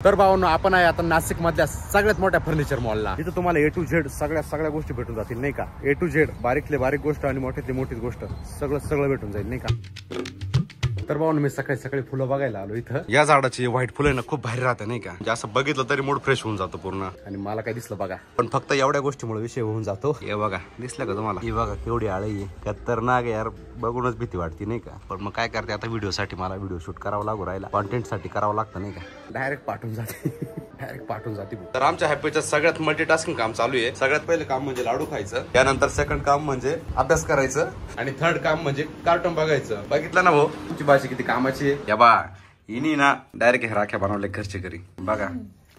तर भावांनो, आपण आहे आता नाशिक मधल्या सगळ्यात मोठ्या फर्निचर मॉलला. इथं तुम्हाला A to Z सगळ्या गोष्टी भेटून जातील नाही का. A to Z बारीकले बारीक गोष्ट आणि मोठ्यातली मोठी गोष्ट सगळं भेटून जाईल नाही का. तर भावांनो, मी सकाळी फुलं बघायला आलो इथं. या झाडाची व्हाईट फुलं ना खूप भारी राहते नाही का. असं बघितलं तरी मूड फ्रेश होऊन जातो पूर्ण. आणि मला काय दिसलं बघा, पण फक्त एवढ्या गोष्टीमुळे विषय होऊन जातो. हे बघा, दिसलं का तुम्हाला? हे बघा केवढी आळी आहे, खतरनाक यार. बघूनच भीती वाटते नाही का. पण मग काय करते आता, व्हिडिओ साठी मला व्हिडिओ शूट करावा लागू राहिला, कॉन्टेंट साठी करावं लागतं नाही का. डायरेक्ट पाठवून जाते. तर आमच्या हॅपीचं सगळ्यात मल्टीटास्किंग काम चालू आहे. सगळ्यात पहिले काम म्हणजे लाडू खायचं, त्यानंतर सेकंड काम म्हणजे अभ्यास करायचं, आणि थर्ड काम म्हणजे कार्टून बघायचं. बघितलं ना भाऊ, तुमची भाषा किती कामाची आहे. या बा, हिनी ना डायरेक्ट राख्या बनवले घरच्या घरी. बघा,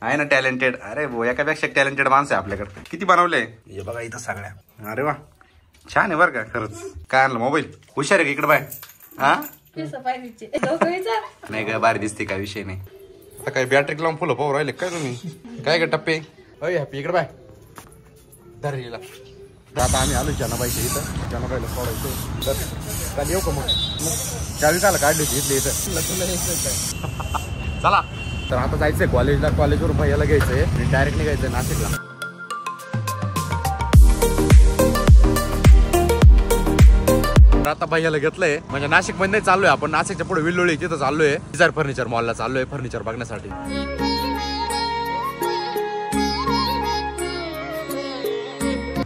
आहे ना टॅलेंटेड. अरे भाऊ, एकापेक्षा टॅलेंटेड माणसं आहे आपल्याकडे. किती बनवले हे बघा इथं सगळ्या. अरे वा, छान आहे बरं का खरंच. काय आणलं, मोबाईल? हुशार आहे का इकडे बाय? हा नाही का, बारी दिसते, काय विषय नाही. आता काय बॅटरी लावून फुलं पाहू राहिले काय तुम्ही? काय का टप्पे? अय हॅपी इकडे बाय धरला. आता आम्ही आलो जनाबाईच्या इथं. जनाबाईला सोडायचं. तर काल येऊ का मग? चावी काला काढली होती इथली इथं. चला, तर आता जायचंय कॉलेजला. कॉलेजवरून भैयाला घ्यायचंय आणि डायरेक्ट निघायचंय नाशिकला. आता भैयाला घेतलंय, म्हणजे नाशिक मध्ये चाललोय आपण. नाशिकच्या पुढे विल्लोळी तिथं चाललोय. डिझायर फर्निचर मॉलला चाललोय फर्निचर बघण्यासाठी.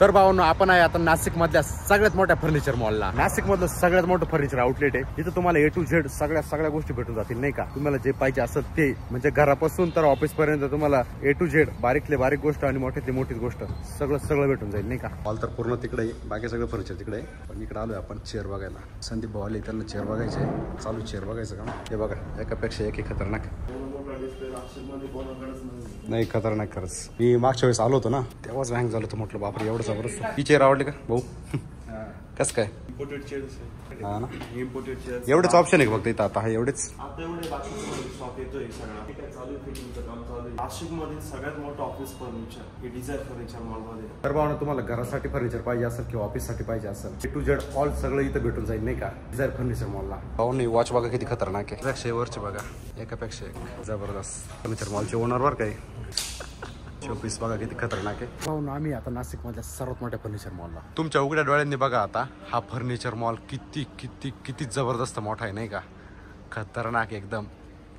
तर भावांनो, आपण आहे आता नाशिक मधल्या सगळ्यात मोठ्या फर्निचर मॉलला. नाशिक मधलं सगळ्यात मोठं फर्निचर आउटलेट आहे. इथं तुम्हाला A to Z सगळ्या गोष्टी भेटून जातील नाही का. तुम्हाला जे पाहिजे असेल ते, म्हणजे घरापासून तर ऑफिस पर्यंत तुम्हाला A to Z बारीकले बारीक गोष्ट आणि मोठ्यातली मोठी गोष्ट सगळं भेटून जाईल नाही का. मॉल तर पूर्ण तिकडे आहे, बाकी सगळं फर्निचर तिकडे आहे. पण इकडे आलोय आपण चेअर बघायला. संदीप भाऊ आले, त्यांना चेअर बघायचे. चालू चेअर बघायचं का? हे बघा, एकापेक्षा एक खतरनाक. नाही खतरनाक खरंच. मी मागच्या वेळेस आलो होतो ना, तेव्हाच हँग झालं होतं. म्हटलं बापरे, एवढं जबरदस्त. ही चेअर आवडली का भाऊ? कसं काय? हा ना, एवढेच ऑप्शन आहे फक्त इथं आता. हा एवढेच. सगळ्यात मोठं ऑफिस फर्निचर हे डिझायर फर्निचर मॉलमध्ये. तर भावना, तुम्हाला घरासाठी फर्निचर पाहिजे असेल किंवा ऑफिस साठी पाहिजे असेल, A to Z ऑल सगळं इथं भेटून जाईल नाही का. डिझायर फर्निचर मॉलला. भाऊ नाही, वॉच बघा किती खतरनाक आहे. पेक्षा वरचे बघा, एकापेक्षा एक जबरदस्त. फर्निचर मॉलचे ओनर वर काय शोपीस बघा किती खतरनाक आहे. भाऊ, आम्ही आता नाशिक मधल्या सर्वात मोठ्या फर्निचर मॉलला. तुमच्या उघड्या डोळ्यांनी बघा आता, हा फर्निचर मॉल किती जबरदस्त मोठा आहे नाही का. खतरनाक एकदम,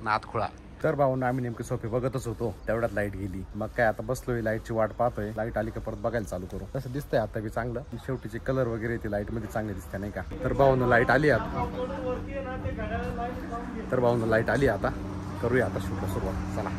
नादखुळा. तर भाऊ, आम्ही नेमके सोफे बघतच होतो, तेवढ्यात लाईट गेली. मग काय आता बसलोय, लाईटची वाट पाहतोय. लाईट आली का परत बघायला चालू करू. तसं दिसतंय आता बी चांगलं. शेवटीचे कलर वगैरे ते लाईट मध्ये चांगले दिसते नाही का. तर भाऊ, लाईट आली आता. करूया आता शूटला सुरुवात. चला.